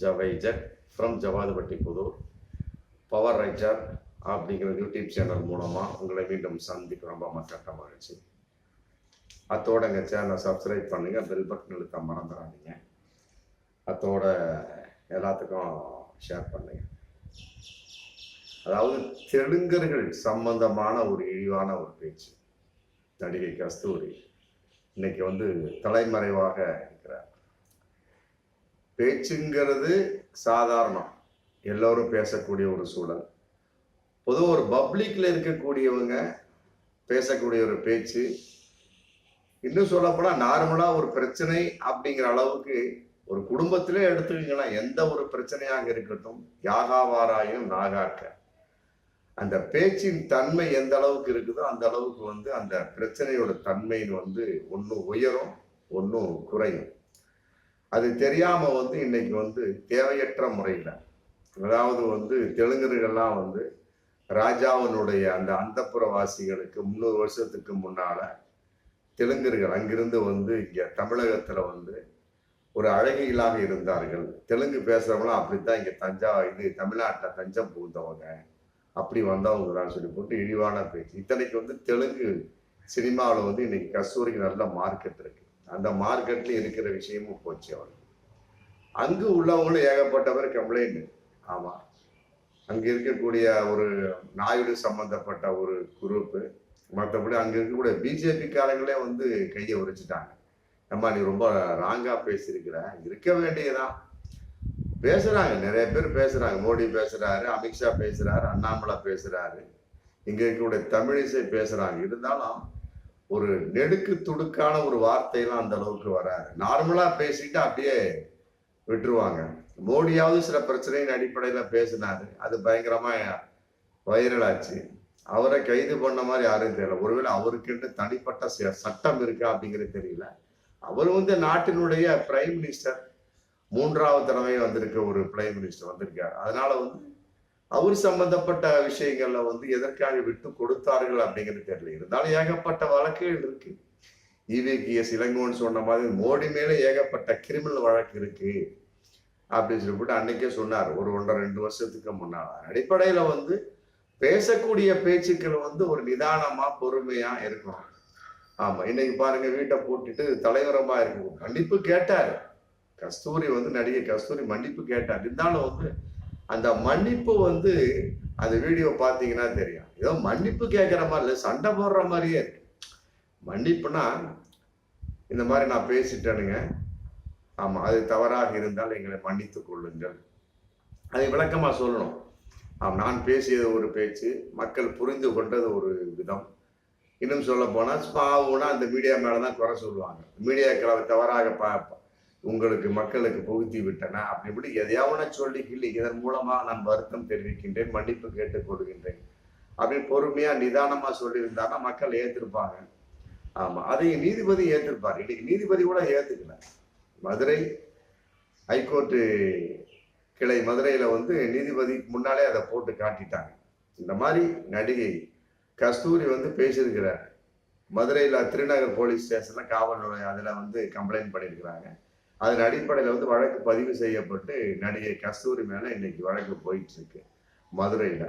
ஜவைஜட் from Javadupatti Pudur power writer அப்படிங்கிற YouTube channel மூலமாக உங்களை மீண்டும் சந்திக்க ரொம்ப மற்ற மகிழ்ச்சி. அத்தோட எங்கள் சேனலை சப்ஸ்கிரைப் பண்ணுங்கள், பெல் பட்டன் இழுத்த மறந்துடாதீங்க. அத்தோட எல்லாத்துக்கும் ஷேர் பண்ணுங்க. அதாவது தெலுங்கர்கள் சம்பந்தமான ஒரு இழிவான ஒரு பேச்சு. நடிகை கஸ்தூரி இன்னைக்கு தலைமறைவாக இருக்கிறார். பேச்சுங்கிறது சாதாரணம், எல்லோரும் பேசக்கூடிய ஒரு சூழல். பொதுவாக ஒரு பப்ளிக்ல இருக்கக்கூடியவங்க பேசக்கூடிய ஒரு பேச்சு, இன்னும் சொல்லப்போனா நார்மலா ஒரு பிரச்சனை அப்படிங்கிற அளவுக்கு ஒரு குடும்பத்திலே எடுத்துக்கிங்களா, எந்த ஒரு பிரச்சனையாக இருக்கட்டும், யாகாவாராயும் நாகாக்க, அந்த பேச்சின் தன்மை எந்த அளவுக்கு இருக்குதோ அந்த அளவுக்கு அந்த பிரச்சனையோட தன்மைன்னு ஒன்றும் உயரும் ஒன்றும் குறையும். அது தெரியாம இன்னைக்கு தேவையற்ற முறையில், அதாவது தெலுங்கர்கள்லாம் ராஜாவினுடைய அந்த அந்தப்புறவாசிகளுக்கு 300 வருஷத்துக்கு முன்னால தெலுங்கர்கள் அங்கிருந்து இங்க தமிழகத்துல ஒரு அழகிகளாக இருந்தார்கள். தெலுங்கு பேசுறவங்களாம் அப்படித்தான் இங்க தமிழ்நாட்டில் தஞ்சம் புகுந்தவங்க, அப்படி வந்தவங்க தான் சொல்லி போட்டு இழிவான பேச்சு. இத்தனைக்கு தெலுங்கு சினிமாவில் இன்னைக்கு கஸ்தூரிக்கு நல்ல மார்க்கெட் இருக்கு. அந்த மார்க்கெட்ல இருக்கிற விஷயமும் போச்சு. அவருக்கு அங்கு உள்ளவங்களும் ஏகப்பட்டவர் கம்ப்ளைண்ட். ஆமா, அங்க இருக்கக்கூடிய ஒரு நாயுடு சம்பந்தப்பட்ட ஒரு குரூப்பு, மற்றபடி அங்க இருக்கக்கூடிய பிஜேபி காரங்களே கையை உரைச்சிட்டாங்க. அம்மா நீ ரொம்ப ராங்கா பேசியிருக்கிற, இருக்க வேண்டியதான். பேசுறாங்க, நிறைய பேர் பேசுறாங்க. மோடி பேசுறாரு, அமித்ஷா பேசுறாரு, அண்ணாமலை பேசுறாரு, இங்க இருக்கக்கூடிய தமிழிசை பேசுறாங்க. இருந்தாலும் ஒரு நெடுக்கு துடுக்கான ஒரு வார்த்தையெல்லாம் அந்த அளவுக்கு வராது. நார்மலா பேசிட்டு அப்படியே விட்டுருவாங்க. மோடியாவது சில பிரச்சனையின் அடிப்படையில பேசினாரு, அது பயங்கரமா வைரல் ஆச்சு. அவரை கைது பண்ண மாதிரி யாரும் தெரியல. ஒருவேளை அவருக்குன்னு தனிப்பட்ட சட்டம் இருக்கா அப்படிங்கிறது தெரியல. அவர் நாட்டினுடைய பிரைம் மினிஸ்டர், 3வது தடவை வந்திருக்க ஒரு பிரைம் மினிஸ்டர் வந்திருக்காரு. அதனால அவர் சம்பந்தப்பட்ட விஷயங்கள்ல எதற்காக விட்டு கொடுத்தார்கள் அப்படிங்கிறது தெரியல. இருந்தாலும் ஏகப்பட்ட வழக்குகள் இருக்கு. EVKS இளங்கோன்னு சொன்ன மாதிரி மோடி மேல ஏகப்பட்ட கிரிமினல் வழக்கு இருக்கு அப்படின்னு சொல்லிட்டு அன்னைக்கே சொன்னார், ஒரு 1.5-2 வருஷத்துக்கு முன்னால. அடிப்படையில பேசக்கூடிய பேச்சுக்கள் ஒரு நிதானமா பொறுமையா இருக்கணும். ஆமா, இன்னைக்கு பாருங்க, வீட்டை பூட்டிட்டு தலைவரமா இருக்கும். மன்னிப்பு கேட்டாரு கஸ்தூரி, நடிகை கஸ்தூரி மன்னிப்பு கேட்டார். இருந்தாலும் அந்த மன்னிப்பு அந்த வீடியோ பார்த்தீங்கன்னா தெரியும், ஏதோ மன்னிப்பு கேட்கிற மாதிரி இல்லை, சண்டை போடுற மாதிரியே இருக்கு. மன்னிப்புனா இந்த மாதிரி நான் பேசிட்டேனுங்க, ஆமா அது தவறாக இருந்தால் எங்களை மன்னித்து கொள்ளுங்கள், அதை விளக்கமா சொல்லணும். நான் பேசியது ஒரு பேச்சு, மக்கள் புரிந்து கொண்டது ஒரு விதம். இன்னும் சொல்ல போனா பாவுனா அந்த மீடியா மேலதான் குறை சொல்லுவாங்க. மீடியாக்களை தவறாக உங்களுக்கு மக்களுக்கு புகுத்தி விட்டன அப்படி இப்படி எதையாவது சொல்லி கிள்ளி, இதன் மூலமா நான் வருத்தம் தெரிவிக்கின்றேன், மன்னிப்பு கேட்டுக் கொள்கின்றேன் அப்படின்னு பொறுமையா நிதானமா சொல்லியிருந்தாங்கன்னா மக்கள் ஏத்திருப்பாங்க. ஆமா, அதையும் நீதிபதி ஏத்திருப்பாரு. இன்னைக்கு நீதிபதி கூட ஏத்துக்கல. மதுரை ஹைகோர்ட்டு கிளை மதுரையில நீதிபதி முன்னாலே அதை போட்டு காட்டிட்டாங்க. இந்த மாதிரி நடிகை கஸ்தூரி பேசியிருக்கிறார். மதுரையில் திருநகர் போலீஸ் ஸ்டேஷன்ல காவல் நிலையம் அதுல கம்ப்ளைண்ட் பண்ணியிருக்கிறாங்க. அதன் அடிப்படையில் வழக்கு பதிவு செய்யப்பட்டு நடிகை கஸ்தூரி மேல இன்னைக்கு வழக்கு போயிட்டு இருக்கு மதுரையில.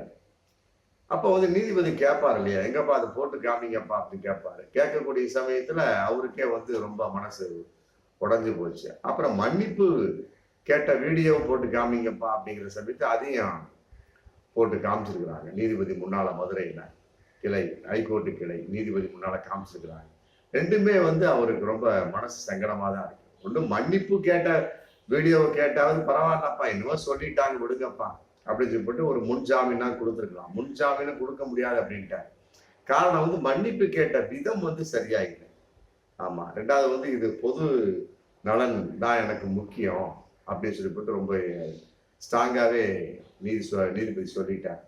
அப்போ நீதிபதி கேட்பாரு இல்லையா, எங்கப்பா அதை போட்டு காமிங்கப்பா அப்படின்னு கேட்பாரு. கேட்கக்கூடிய சமயத்துல அவருக்கே ரொம்ப மனசு உடஞ்சு போச்சு. அப்புறம் மன்னிப்பு கேட்ட வீடியோவை போட்டு காமிங்கப்பா அப்படிங்கிற சமயத்தை அதையும் போட்டு காமிச்சிருக்கிறாங்க நீதிபதி முன்னால. மதுரையில கிளை ஹைகோர்ட்டு கிளை நீதிபதி முன்னால காமிச்சிருக்கிறாங்க. ரெண்டுமே அவருக்கு ரொம்ப மனசு சங்கடமா தான் இருக்கு. ஒன்றும் மன்னிப்பு கேட்ட வீடியோவை கேட்டாவது பரவாயில்லப்பா, என்னவோ சொல்லிட்டாங்க விடுங்கப்பா அப்படின்னு சொல்லிட்டு ஒரு முன்ஜாமீனா கொடுத்துருக்கலாம். முன்ஜாமீனும் கொடுக்க முடியாது அப்படின்ட்டார். காரணம் மன்னிப்பு கேட்ட விதம் சரியா இல்லை. ஆமா, ரெண்டாவது இது பொது நலன் தான் எனக்கு முக்கியம் அப்படின்னு சொல்லிட்டு ரொம்ப ஸ்ட்ராங்காவே நீதிபதி சொல்லிட்டார்.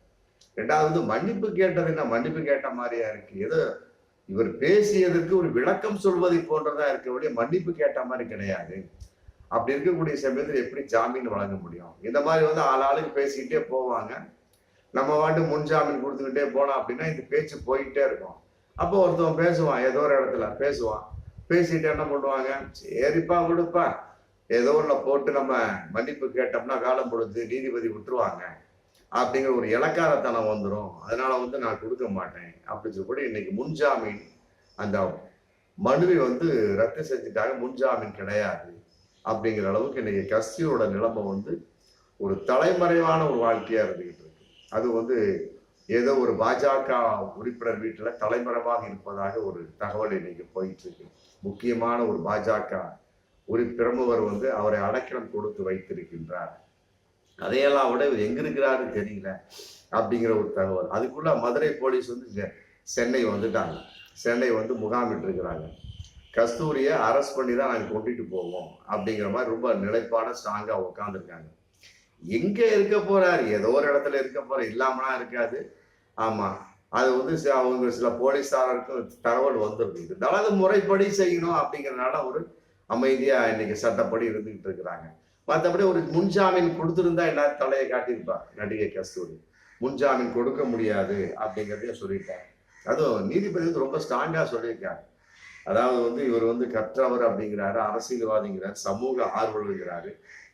ரெண்டாவது மன்னிப்பு கேட்டது என்ன, மன்னிப்பு கேட்ட மாதிரியா இருக்கு, ஏதோ இவர் பேசியதற்கு ஒரு விளக்கம் சொல்வதை போன்றதா இருக்க, மன்னிப்பு கேட்ட மாதிரி கிடையாது. அப்படி இருக்கக்கூடிய சமயத்தில் எப்படி ஜாமீன் வழங்க முடியும்? இந்த மாதிரி ஆளாளுக்கு பேசிக்கிட்டே போவாங்க. நம்ம முன்ஜாமீன் கொடுத்துக்கிட்டே போனோம் அப்படின்னா இந்த பேச்சு போயிட்டே இருக்கும். அப்போ ஒருத்தவன் பேசுவான், ஏதோ ஒரு இடத்துல பேசுவான், பேசிட்டு என்ன பண்ணுவாங்க, சரிப்பா விடுப்பா ஏதோ ஒன்றை போட்டு நம்ம மன்னிப்பு கேட்டோம்னா காலம் பொழுது நீதிபதி விட்டுருவாங்க அப்படிங்கிற ஒரு இலக்காரத்தனம் வந்துடும், அதனால வந்து நான் கொடுக்க மாட்டேன் அப்படின்னு சொல்லி இன்னைக்கு முன்ஜாமீன் அந்த மனுவை வந்து ரத்து செஞ்சுட்டாங்க. முன்ஜாமீன் கிடையாது அப்படிங்கிற அளவுக்கு இன்னைக்கு கஸ்தியோட நிலைமை வந்து ஒரு தலைமறைவான ஒரு வாழ்க்கையா இருந்துகிட்டு இருக்கு. அது வந்து ஏதோ ஒரு பாஜக உறுப்பினர் வீட்டில் தலைமறைவாக இருப்பதாக ஒரு தகவல் இன்னைக்கு போயிட்டு இருக்கு. முக்கியமான ஒரு பாஜக பிரமுகர் வந்து அவரை அடைக்கலம் கொடுத்து வைத்திருக்கின்றார். அதையெல்லாம் விட இவர் எங்க இருக்கிறாருன்னு தெரியல அப்படிங்கிற ஒரு தகவல். அதுக்குள்ள மதுரை போலீஸ் வந்து சென்னை வந்துட்டாங்க. சென்னை வந்து முகாமிட்டு இருக்கிறாங்க. கஸ்தூரியை அரெஸ்ட் பண்ணி தான் நாங்கள் கொண்டுட்டு போவோம் அப்படிங்கிற மாதிரி ரொம்ப நிலைப்பாட ஸ்ட்ராங்கா உட்காந்துருக்காங்க. எங்க இருக்க போறாரு? ஏதோ ஒரு இடத்துல இருக்க போற, இல்லாமலாம் இருக்காது. ஆமா, அது வந்து அவங்க சில போலீஸாருக்கு தகவல் வந்துருக்கு. இருந்தாலும் அது முறைப்படி செய்யணும் அப்படிங்கிறதுனால ஒரு அமைதியா இன்னைக்கு சட்டப்படி இருந்துகிட்டு இருக்கிறாங்க. மற்றபடி ஒரு முன்ஜாமீன் கொடுத்துருந்தா எல்லாரும் தலையை காட்டியிருப்பா நடிகை கஸ்தூரி. முன்ஜாமீன் கொடுக்க முடியாது அப்படிங்கிறதையும் சொல்லிட்டாங்க. அதுவும் நீதிபதி வந்து ரொம்ப ஸ்ட்ராங்கா சொல்லியிருக்காங்க. அதாவது வந்து இவர் வந்து கற்றவர் அப்படிங்கிறாரு, அரசியல்வாதிங்கிறாரு, சமூக ஆர்வலர்ங்கிறாரு.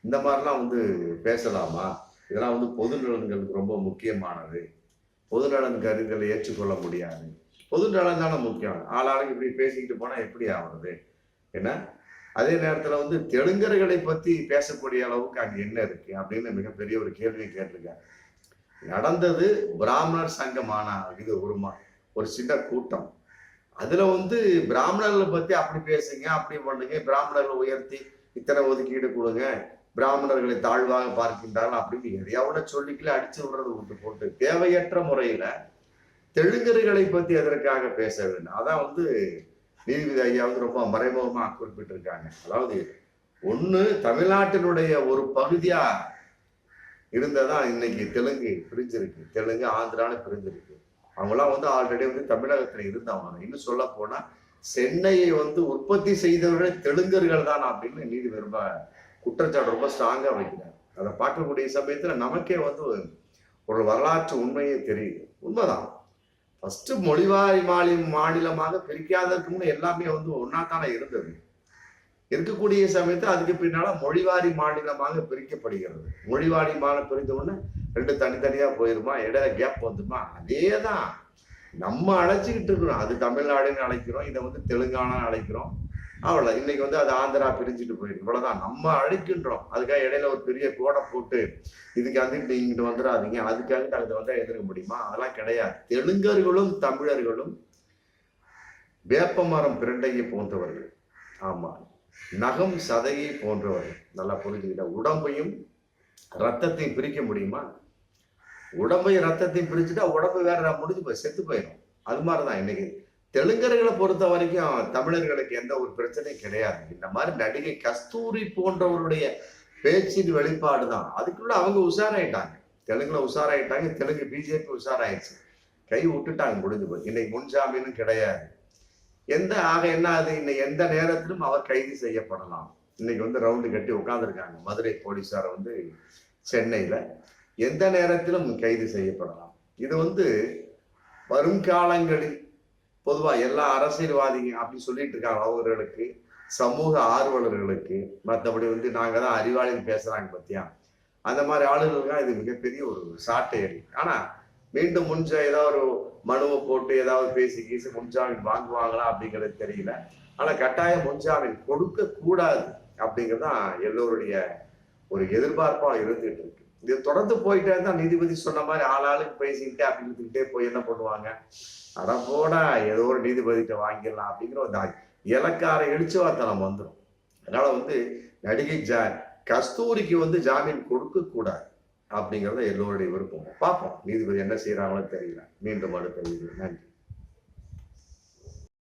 இந்த மாதிரிலாம் வந்து பேசலாமா? இதெல்லாம் வந்து பொது நலன்களுக்கு ரொம்ப முக்கியமானது. பொது நலன் கருங்களை ஏற்றுக்கொள்ள முடியாது. பொது நலன் தானே முக்கியம். ஆளாளுக்கு இப்படி பேசிக்கிட்டு போனா எப்படி ஆகுறது? என்ன அதே நேரத்துல வந்து தெலுங்கர்களை பத்தி பேசக்கூடிய அளவுக்கு அங்க என்ன இருக்கு அப்படின்னு மிகப்பெரிய ஒரு கேள்வியை கேட்டிருக்காங்க. நடந்தது பிராமணர் சங்கமான இது ஒரு சின்ன கூட்டம். அதுல வந்து பிராமணர்களை பத்தி அப்படி பேசுங்க, அப்படி பண்ணுங்க, பிராமணர்களை உயர்த்தி இத்தனை ஒதுக்கீடு கொடுங்க, பிராமணர்களை தாழ்வாக பார்க்கின்றார்கள் அப்படின்னு எதையாவோட சொல்லிக்கல அடிச்சு விடுறது விட்டு போட்டு தேவையற்ற முறையில தெலுங்கர்களை பத்தி எதற்காக பேச வேண்டும்? அதான் வந்து நீதிபதி ஐயா வந்து ரொம்ப மறைமுகமா குறிப்பிட்டிருக்காங்க. அதாவது ஒண்ணு தமிழ்நாட்டினுடைய ஒரு பகுதியா இருந்ததா இன்னைக்கு தெலுங்கு பிரிஞ்சிருக்கு, தெலுங்கு ஆந்திரான்னு பிரிஞ்சிருக்கு. அவங்களாம் வந்து ஆல்ரெடி வந்து தமிழகத்துல இருந்தவங்க. இன்னும் சொல்ல போனா சென்னையை வந்து உற்பத்தி செய்தவர்கள் தெலுங்கர்கள் தான் அப்படின்னு நீதிபதி ரொம்ப குற்றச்சாட்டு ரொம்ப ஸ்ட்ராங்கா வைக்கிறார். அதை பார்க்கக்கூடிய சமயத்துல நமக்கே வந்து ஒரு வரலாற்று உண்மையே தெரியுது. உண்மைதான். ஃபர்ஸ்ட் மொழிவாரி மாநிலமாக பிரிக்காததுக்கு முன்னே எல்லாமே வந்து ஒன்னா தானே இருந்தது. இருக்கக்கூடிய சமயத்தில் அதுக்கு பின்னால மொழிவாரி மாநிலமாக பிரிக்கப்படுகிறது. மொழிவாரி மாநிலம் பிரிந்த உடனே ரெண்டு தனித்தனியா போயிருமா, இடையில கேப் வந்துமா? அதேதான் நம்ம அழைச்சிக்கிட்டு இருக்கிறோம். அது தமிழ்நாடுன்னு அழைக்கிறோம், இதை வந்து தெலுங்கானான்னு அழைக்கிறோம். அவ்வளோ இன்னைக்கு வந்து அது ஆந்திரா பிரிஞ்சுட்டு போயிருக்கு. இவ்வளவுதான் நம்ம அழைக்கின்றோம். அதுக்காக இடையில ஒரு பெரிய கோடை போட்டு இதுக்கு வந்து இங்கிட்டு வந்துடாதீங்க, அதுக்காக அங்க வந்தா எதிர்க்க முடியுமா? அதெல்லாம் கிடையாது. தெலுங்கர்களும் தமிழர்களும் வேப்பமரம் பிரண்டையை போன்றவர்கள். ஆமா, நகம் சதையை போன்றவர்கள். நல்லா புரிஞ்சுக்கிட்ட. உடம்பையும் ரத்தத்தையும் பிரிக்க முடியுமா? உடம்பையும் ரத்தத்தையும் பிரிச்சுட்டா உடம்பு வேற முடிஞ்சு போய் செத்து போயிடும். அது மாதிரிதான் இன்னைக்கு தெலுங்கர்களை பொறுத்த வரைக்கும் தமிழர்களுக்கு எந்த ஒரு பிரச்சனையும் கிடையாது. இந்த மாதிரி நடிகை கஸ்தூரி போன்றவருடைய பேச்சின் வெளிப்பாடு தான். அதுக்குள்ள அவங்க உஷாராயிட்டாங்க. தெலுங்குல உஷாராயிட்டாங்க. தெலுங்கு பிஜேபி உஷாராயிடுச்சு. கை விட்டுட்டாங்க, முடிஞ்சு போய். இன்னைக்கு முன்ஜாமீனும் கிடையாது. ஆக என்ன ஆகுது? இன்னைக்கு எந்த நேரத்திலும் அவர் கைது செய்யப்படலாம். இன்னைக்கு வந்து ரவுண்டு கட்டி உட்கார்ந்துருக்காங்க மதுரை போலீஸார வந்து சென்னையில. எந்த நேரத்திலும் கைது செய்யப்படலாம். இது வந்து வரும் காலங்களில் பொதுவா எல்லா அரசியல்வாதிங்க அப்படி சொல்லிட்டு இருக்காங்க. அவர்களுக்கு, சமூக ஆர்வலர்களுக்கு, மற்றபடி வந்து நாங்க தான் அறிவாளின்னு பேசுறாங்க பத்தியா, அந்த மாதிரி ஆளுகளுக்கு இது மிகப்பெரிய ஒரு சாட்டை அடி. ஆனா மீண்டும் ஏதாவது ஒரு மனுவை போட்டு ஏதாவது பேசி கீசி முன்ஜாமீன் வாங்குவாங்களா அப்படிங்கிறது தெரியல. ஆனா கட்டாயம் முன்ஜாமீன் கொடுக்க கூடாது அப்படிங்கிறது தான் எல்லோருடைய ஒரு எதிர்பார்ப்பா இருந்துட்டு இருக்கு. இது தொடர்ந்து போயிட்டே தான் நீதிபதி சொன்ன மாதிரி ஆளாளுக்கு பேசிக்கிட்டே அப்படின்னுக்கிட்டே போய் என்ன பண்ணுவாங்க? அட போடா, ஏதோ ஒரு நீதிபதிட்ட வாங்கிடலாம் அப்படிங்கிற ஒரு இலக்கார எழுச்சுவார்த்தனம் வந்துடும். அதனால வந்து நடிகை கஸ்தூரிக்கு வந்து ஜாமீன் கொடுக்க கூடாது அப்படிங்கிறத எல்லோருடைய விருப்பம். பார்ப்போம் நீதிபதி என்ன செய்யறாங்களோ தெரியல. மீண்டும் அடுத்த வீடியோ. நன்றி.